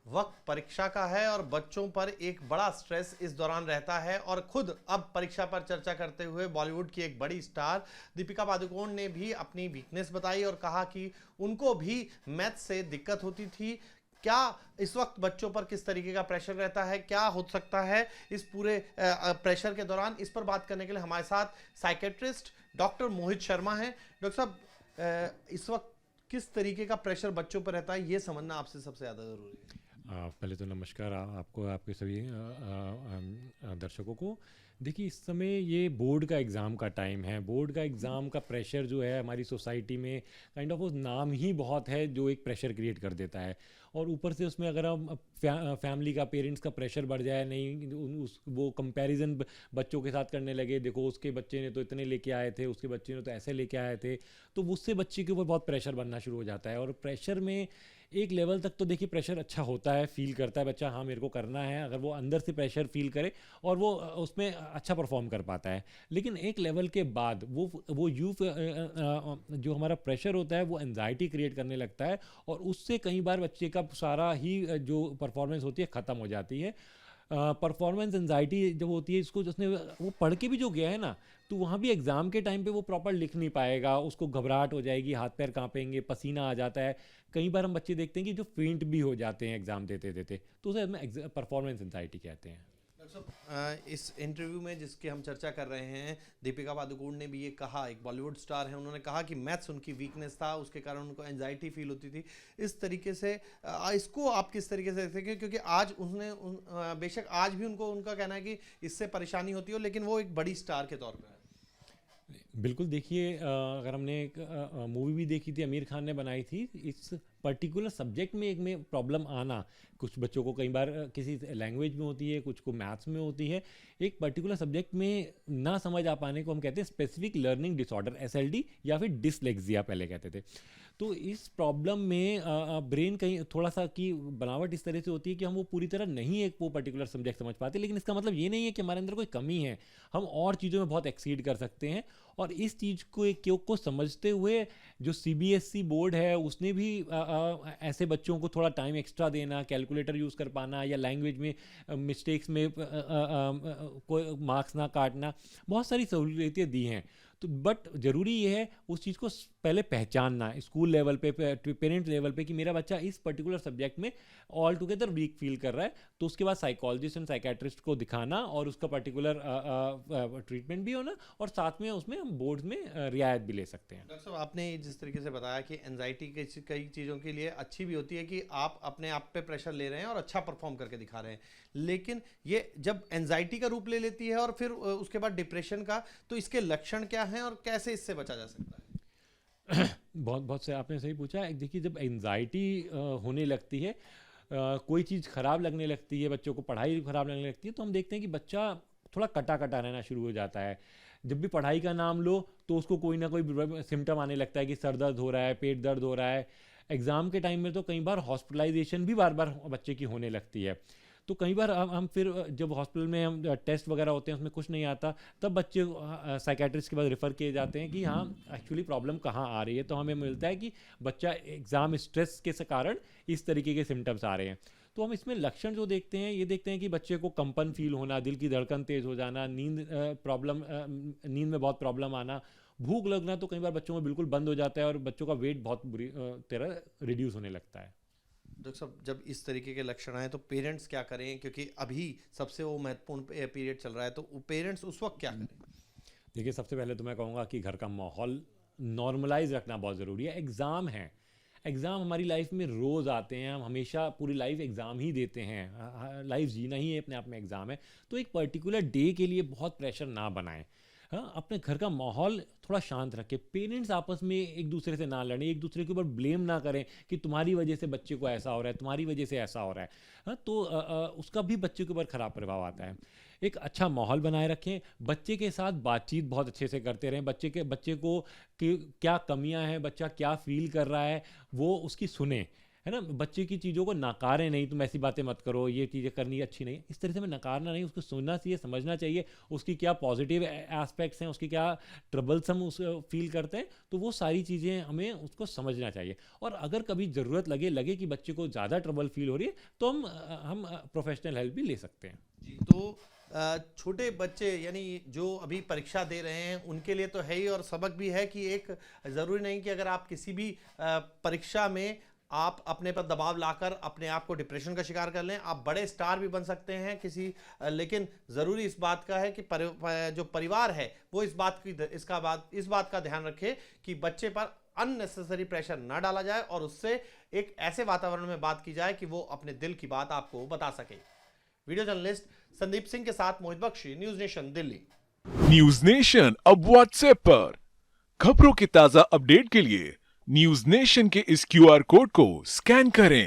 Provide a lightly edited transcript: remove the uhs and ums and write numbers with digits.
वक्त परीक्षा का है और बच्चों पर एक बड़ा स्ट्रेस इस दौरान रहता है। और खुद अब परीक्षा पर चर्चा करते हुए बॉलीवुड की एक बड़ी स्टार दीपिका पादुकोण ने भी अपनी वीकनेस बताई और कहा कि उनको भी मैथ से दिक्कत होती थी। क्या इस वक्त बच्चों पर किस तरीके का प्रेशर रहता है, क्या हो सकता है इस पूरे प्रेशर के दौरान, इस पर बात करने के लिए हमारे साथ साइकेट्रिस्ट डॉक्टर मोहित शर्मा हैं। डॉक्टर साहब, इस वक्त किस तरीके का प्रेशर बच्चों पर रहता है, ये समझना आपसे सबसे ज़्यादा ज़रूरी है। पहले तो नमस्कार आपको, आपके सभी दर्शकों को। देखिए, इस समय ये बोर्ड का एग्ज़ाम का टाइम है। बोर्ड का एग्ज़ाम का प्रेशर जो है हमारी सोसाइटी में काइंड ऑफ वो नाम ही बहुत है जो एक प्रेशर क्रिएट कर देता है। और ऊपर से उसमें अगर हम फैमिली का, पेरेंट्स का प्रेशर बढ़ जाए, नहीं उस वो कंपैरिजन बच्चों के साथ करने लगे, देखो उसके बच्चे ने तो इतने लेके आए थे, उसके बच्चे ने तो ऐसे लेके आए थे, तो उससे बच्चे के ऊपर बहुत प्रेशर बनना शुरू हो जाता है। और प्रेशर में एक लेवल तक तो देखिए प्रेशर अच्छा होता है, फील करता है बच्चा, हाँ मेरे को करना है, अगर वो अंदर से प्रेशर फील करे और वो उसमें अच्छा परफॉर्म कर पाता है। लेकिन एक लेवल के बाद वो जो हमारा प्रेशर होता है वो एनजाइटी क्रिएट करने लगता है, और उससे कई बार बच्चे का सारा ही जो परफॉर्मेंस होती है ख़त्म हो जाती है। परफॉर्मेंस एंजाइटी जब होती है, इसको जिसने वो पढ़ के भी जो गया है ना, तो वहाँ भी एग्ज़ाम के टाइम पे वो प्रॉपर लिख नहीं पाएगा, उसको घबराहट हो जाएगी, हाथ पैर कांपेंगे, पसीना आ जाता है। कई बार हम बच्चे देखते हैं कि जो फेंट भी हो जाते हैं एग्ज़ाम देते देते, तो उसे हम परफॉर्मेंस एंजाइटी कहते हैं। डॉक्टर साहब, इस इंटरव्यू में जिसकी हम चर्चा कर रहे हैं, दीपिका पादुकोण ने भी ये कहा, एक बॉलीवुड स्टार है, उन्होंने कहा कि मैथ्स उनकी वीकनेस था, उसके कारण उनको एंजाइटी फील होती थी। इस तरीके से इसको आप किस तरीके से देखते हैं? क्योंकि आज बेशक आज भी उनको, उनका कहना है कि इससे परेशानी होती हो, लेकिन वो एक बड़ी स्टार के तौर पर है। बिल्कुल, देखिए अगर हमने एक मूवी भी देखी थी, आमिर खान ने बनाई थी, इस पर्टिकुलर सब्जेक्ट में एक में प्रॉब्लम आना, कुछ बच्चों को कई बार किसी लैंग्वेज में होती है, कुछ को मैथ्स में होती है, एक पर्टिकुलर सब्जेक्ट में ना समझ आ पाने को हम कहते हैं स्पेसिफिक लर्निंग डिसऑर्डर, एसएलडी, या फिर डिसलेक्सिया पहले कहते थे। तो इस प्रॉब्लम में ब्रेन कहीं थोड़ा सा की बनावट इस तरह से होती है कि हम वो पूरी तरह नहीं एक वो पर्टिकुलर सब्जेक्ट समझ पाते, लेकिन इसका मतलब ये नहीं है कि हमारे अंदर कोई कमी है, हम और चीज़ों में बहुत एक्सीड कर सकते हैं। और इस चीज़ को समझते हुए जो सीबीएसई बोर्ड है उसने भी ऐसे बच्चों को थोड़ा टाइम एक्स्ट्रा देना, कैलकुलेटर यूज़ कर पाना, या लैंग्वेज में मिस्टेक्स में कोई मार्क्स ना काटना, बहुत सारी सहूलियतें दी हैं। तो बट ज़रूरी ये है उस चीज़ को पहले पहचानना स्कूल लेवल पे, पेरेंट लेवल पे, कि मेरा बच्चा इस पर्टिकुलर सब्जेक्ट में ऑल टुगेदर वीक फील कर रहा है, तो उसके बाद साइकोलॉजिस्ट एंड साइकेट्रिस्ट को दिखाना और उसका पर्टिकुलर ट्रीटमेंट भी होना, और साथ में उसमें हम बोर्ड में रियायत भी ले सकते हैं। डॉक्टर साहब, आपने जिस तरीके से बताया कि एनजाइटी कई चीज़ों के लिए अच्छी भी होती है कि आप अपने आप पे प्रेशर ले रहे हैं और अच्छा परफॉर्म करके दिखा रहे हैं, लेकिन ये जब एनजाइटी का रूप ले लेती है और फिर उसके बाद डिप्रेशन का, तो इसके लक्षण क्या हैं और कैसे इससे बचा जा सकता है? बहुत बहुत से आपने सही पूछा। एक देखिए, जब एंजाइटी होने लगती है, कोई चीज़ ख़राब लगने लगती है, बच्चों को पढ़ाई ख़राब लगने लगती है, तो हम देखते हैं कि बच्चा थोड़ा कटा कटा रहना शुरू हो जाता है। जब भी पढ़ाई का नाम लो तो उसको कोई ना कोई सिम्टम आने लगता है कि सर दर्द हो रहा है, पेट दर्द हो रहा है। एग्ज़ाम के टाइम में तो कई बार हॉस्पिटलाइजेशन भी बार बार बच्चे की होने लगती है। तो कई बार हम फिर जब हॉस्पिटल में हम टेस्ट वगैरह होते हैं उसमें कुछ नहीं आता, तब बच्चे साइकेट्रिस्ट के पास रेफ़र किए जाते हैं कि हाँ एक्चुअली प्रॉब्लम कहाँ आ रही है। तो हमें मिलता है कि बच्चा एग्ज़ाम स्ट्रेस के कारण इस तरीके के सिम्टम्स आ रहे हैं। तो हम इसमें लक्षण जो देखते हैं, ये देखते हैं कि बच्चे को कंपन फील होना, दिल की धड़कन तेज़ हो जाना, नींद में बहुत प्रॉब्लम आना, भूख लगना तो कई बार बच्चों में बिल्कुल बंद हो जाता है, और बच्चों का वेट बहुत बुरी तरह रिड्यूस होने लगता है। डॉक्टर साहब, जब इस तरीके के लक्षण आए तो पेरेंट्स क्या करें? क्योंकि अभी सबसे वो महत्वपूर्ण पीरियड चल रहा है, तो पेरेंट्स उस वक्त क्या करें? देखिए, सबसे पहले तो मैं कहूँगा कि घर का माहौल नॉर्मलाइज रखना बहुत ज़रूरी है। एग्ज़ाम है, एग्ज़ाम हमारी लाइफ में रोज़ आते हैं, हम हमेशा पूरी लाइफ एग्ज़ाम ही देते हैं, लाइफ जीना ही अपने आप में एग्ज़ाम है। तो एक पर्टिकुलर डे के लिए बहुत प्रेशर ना बनाएं। हाँ, अपने घर का माहौल थोड़ा शांत रखें, पेरेंट्स आपस में एक दूसरे से ना लड़ें, एक दूसरे के ऊपर ब्लेम ना करें कि तुम्हारी वजह से बच्चे को ऐसा हो रहा है, तुम्हारी वजह से ऐसा हो रहा है। हाँ, तो उसका भी बच्चे के ऊपर ख़राब प्रभाव आता है। एक अच्छा माहौल बनाए रखें, बच्चे के साथ बातचीत बहुत अच्छे से करते रहें, बच्चे को कि क्या कमियां हैं, बच्चा क्या फील कर रहा है, वो उसकी सुने। है ना, बच्चे की चीज़ों को नकारें नहीं, तुम ऐसी बातें मत करो, ये चीज़ें करनी अच्छी नहीं है, इस तरह से हमें नकारना नहीं, उसको सुनना चाहिए, समझना चाहिए उसकी क्या पॉजिटिव एस्पेक्ट्स हैं, उसकी क्या ट्रबल्स हम उस फील करते हैं, तो वो सारी चीज़ें हमें उसको समझना चाहिए। और अगर कभी ज़रूरत लगे कि बच्चे को ज़्यादा ट्रबल फील हो रही है, तो हम प्रोफेशनल हेल्प भी ले सकते हैं। जी, तो छोटे बच्चे यानी जो अभी परीक्षा दे रहे हैं उनके लिए तो है ही, और सबक भी है कि एक ज़रूरी नहीं कि अगर आप किसी भी परीक्षा में आप अपने पर दबाव लाकर अपने आप को डिप्रेशन का शिकार कर लें। आप बड़े स्टार भी बन सकते हैं किसी लेकिन ज़रूरी इस बात का है कि जो परिवार है वो इस बात का ध्यान रखे कि बच्चे पर अननेसेसरी प्रेशर ना डाला जाए और उससे एक ऐसे वातावरण में बात की जाए कि वो अपने दिल की बात आपको बता सके। वीडियो जर्नलिस्ट संदीप सिंह के साथ Mohit Bakshi, news nation Delhi. News nation अब व्हाट्सएप पर खबरों के ताजा अपडेट के लिए न्यूज नेशन के इस क्यूआर कोड को स्कैन करें